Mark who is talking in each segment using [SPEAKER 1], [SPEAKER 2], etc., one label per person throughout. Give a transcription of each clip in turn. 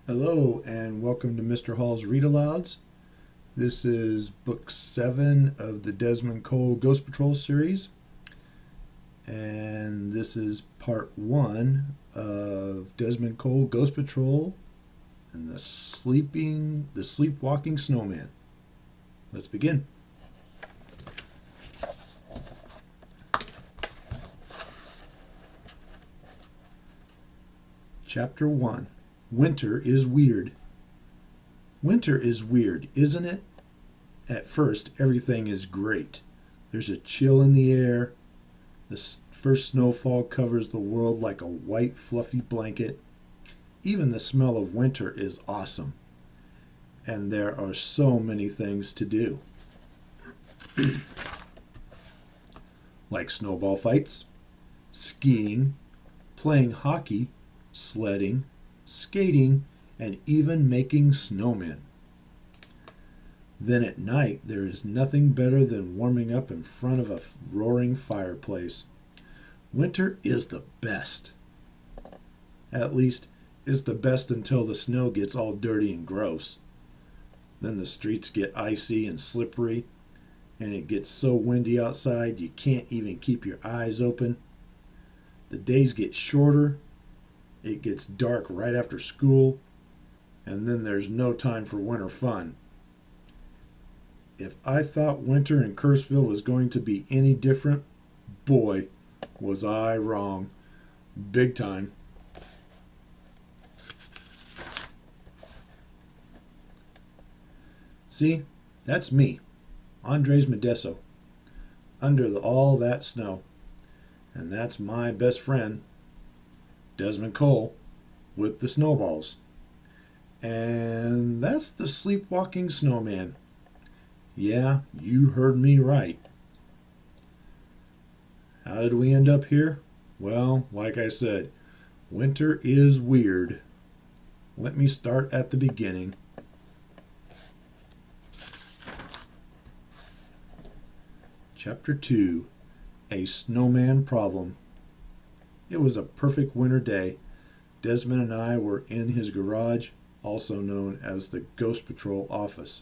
[SPEAKER 1] Hello and welcome to Mr. Hall's Read Alouds. This is book 7 of the Desmond Cole Ghost Patrol series, and this is part 1 of Desmond Cole Ghost Patrol and the Sleepwalking Snowman. Let's begin. Chapter 1. Winter is weird. Winter is weird, isn't it? At first, everything is great. There's a chill in the air. The first snowfall covers the world like a white, fluffy blanket. Even the smell of winter is awesome. And there are so many things to do. Like snowball fights, skiing, playing hockey, sledding, skating, and even making snowmen. Then at night, there is nothing better than warming up in front of a roaring fireplace. Winter is the best. At least, it's the best until the snow gets all dirty and gross. Then the streets get icy and slippery, and it gets so windy outside you can't even keep your eyes open. The days get shorter. It gets dark right after school, and then there's no time for winter fun. If I thought winter in Curseville was going to be any different, boy, was I wrong. Big time. See, that's me, Andres Modesto, under all that snow. And that's my best friend, Desmond Cole, with the snowballs. And that's the Sleepwalking Snowman. Yeah, you heard me right. How did we end up here? Well, like I said, winter is weird. Let me start at the beginning. Chapter 2, A Snowman Problem. It was a perfect winter day. Desmond and I were in his garage, also known as the Ghost Patrol office.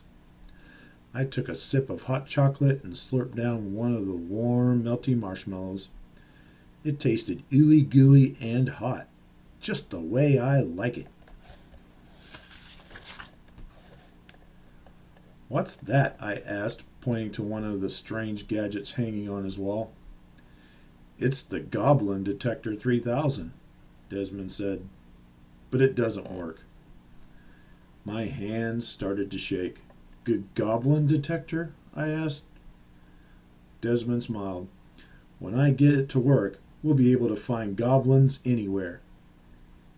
[SPEAKER 1] I took a sip of hot chocolate and slurped down one of the warm, melty marshmallows. It tasted ooey gooey and hot, just the way I like it. "What's that?" I asked, pointing to one of the strange gadgets hanging on his wall. "It's the Goblin Detector 3000, Desmond said, "but it doesn't work." My hands started to shake. "Good goblin detector?" I asked. Desmond smiled. "When I get it to work, we'll be able to find goblins anywhere."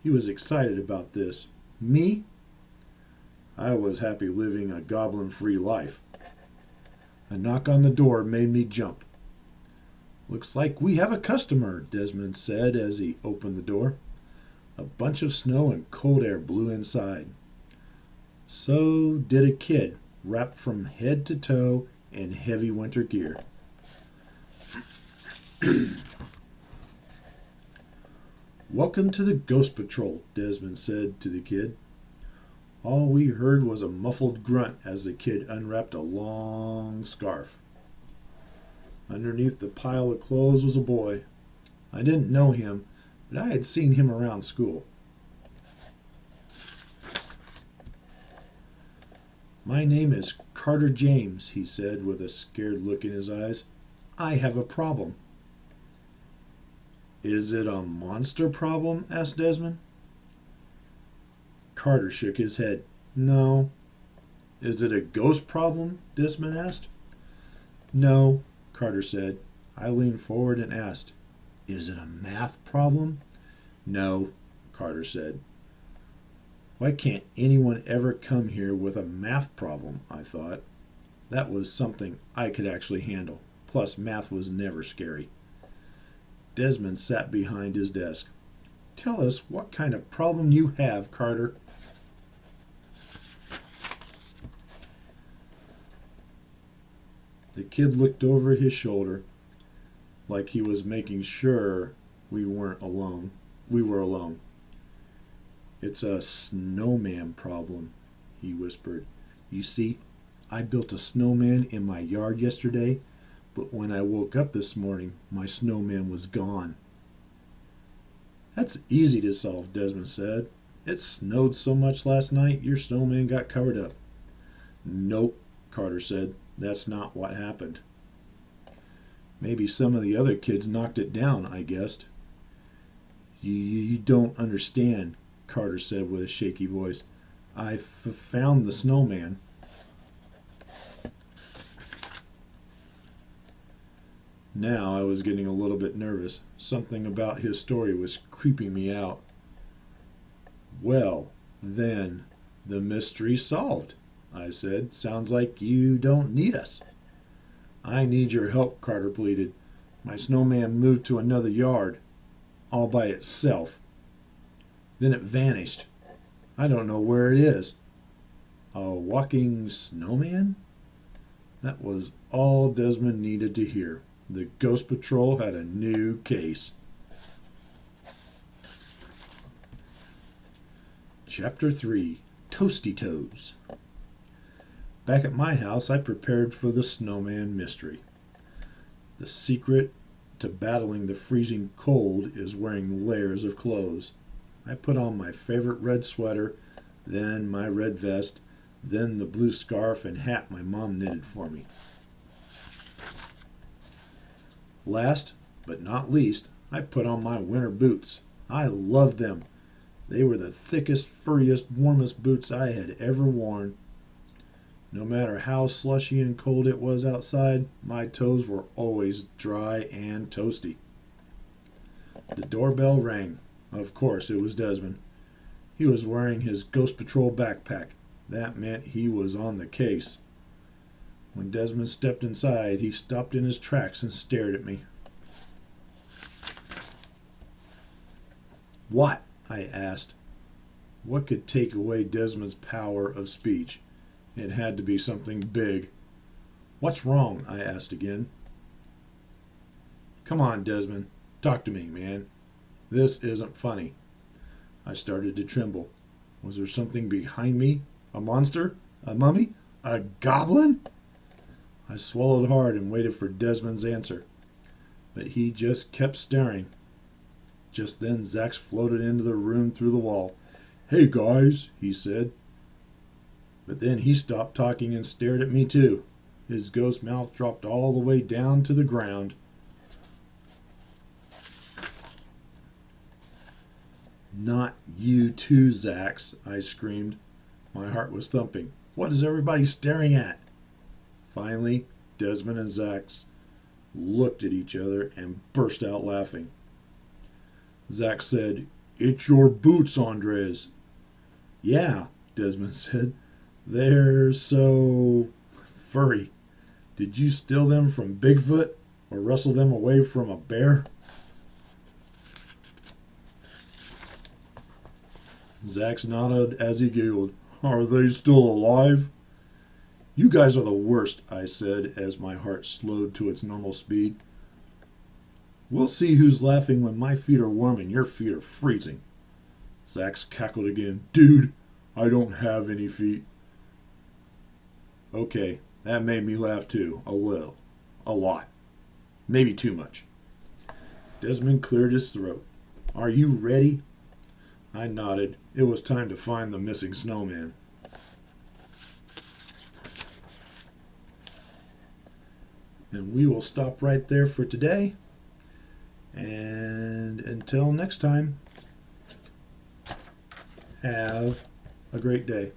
[SPEAKER 1] He was excited about this. Me? I was happy living a goblin-free life. A knock on the door made me jump. "Looks like we have a customer," Desmond said as he opened the door. A bunch of snow and cold air blew inside. So did a kid, wrapped from head to toe in heavy winter gear. "Welcome to the Ghost Patrol," Desmond said to the kid. All we heard was a muffled grunt as the kid unwrapped a long scarf. Underneath the pile of clothes was a boy. I didn't know him, but I had seen him around school. "My name is Carter James," he said with a scared look in his eyes. "I have a problem." "Is it a monster problem?" asked Desmond. Carter shook his head. "No." "Is it a ghost problem?" Desmond asked. "No," Carter said. I leaned forward and asked, "Is it a math problem?" "No," Carter said. Why can't anyone ever come here with a math problem, I thought. That was something I could actually handle. Plus, math was never scary. Desmond sat behind his desk. "Tell us what kind of problem you have, Carter." The kid looked over his shoulder like he was making sure we were alone. It's a snowman problem, he whispered. You see, I built a snowman in my yard yesterday, but when I woke up this morning, my snowman was gone. That's easy to solve, Desmond said. It snowed so much last night, your snowman got covered up. Nope, Carter said. That's not what happened. Maybe some of the other kids knocked it down, I guessed. You don't understand, Carter said with a shaky voice. I found the snowman. Now I was getting a little bit nervous. Something about his story was creeping me out. Well, then, the mystery solved, I said. Sounds like you don't need us. I need your help, Carter pleaded. My snowman moved to another yard, all by itself. Then it vanished. I don't know where it is. A walking snowman? That was all Desmond needed to hear. The Ghost Patrol had a new case. Chapter 3, Toasty Toes. Back at my house, I prepared for the snowman mystery. The secret to battling the freezing cold is wearing layers of clothes. I put on my favorite red sweater, then my red vest, then the blue scarf and hat my mom knitted for me. Last, but not least, I put on my winter boots. I loved them. They were the thickest, furriest, warmest boots I had ever worn. No matter how slushy and cold it was outside, my toes were always dry and toasty. The doorbell rang. Of course, it was Desmond. He was wearing his Ghost Patrol backpack. That meant he was on the case. When Desmond stepped inside, he stopped in his tracks and stared at me. What? I asked. What could take away Desmond's power of speech? It had to be something big. What's wrong? I asked again. Come on, Desmond. Talk to me, man. This isn't funny. I started to tremble. Was there something behind me? A monster? A mummy? A goblin? I swallowed hard and waited for Desmond's answer. But he just kept staring. Just then Zax floated into the room through the wall. Hey guys, he said. But then he stopped talking and stared at me too. His ghost mouth dropped all the way down to the ground. Not you too, Zax, I screamed. My heart was thumping. What is everybody staring at? Finally, Desmond and Zax looked at each other and burst out laughing. Zax said, It's your boots, Andres. Yeah, Desmond said. They're so furry. Did you steal them from Bigfoot or rustle them away from a bear? Zax nodded as he giggled. Are they still alive? You guys are the worst, I said as my heart slowed to its normal speed. We'll see who's laughing when my feet are warm and your feet are freezing. Zax cackled again. Dude, I don't have any feet. Okay, that made me laugh too. A little. A lot. Maybe too much. Desmond cleared his throat. Are you ready? I nodded. It was time to find the missing snowman. And we will stop right there for today. And until next time, have a great day.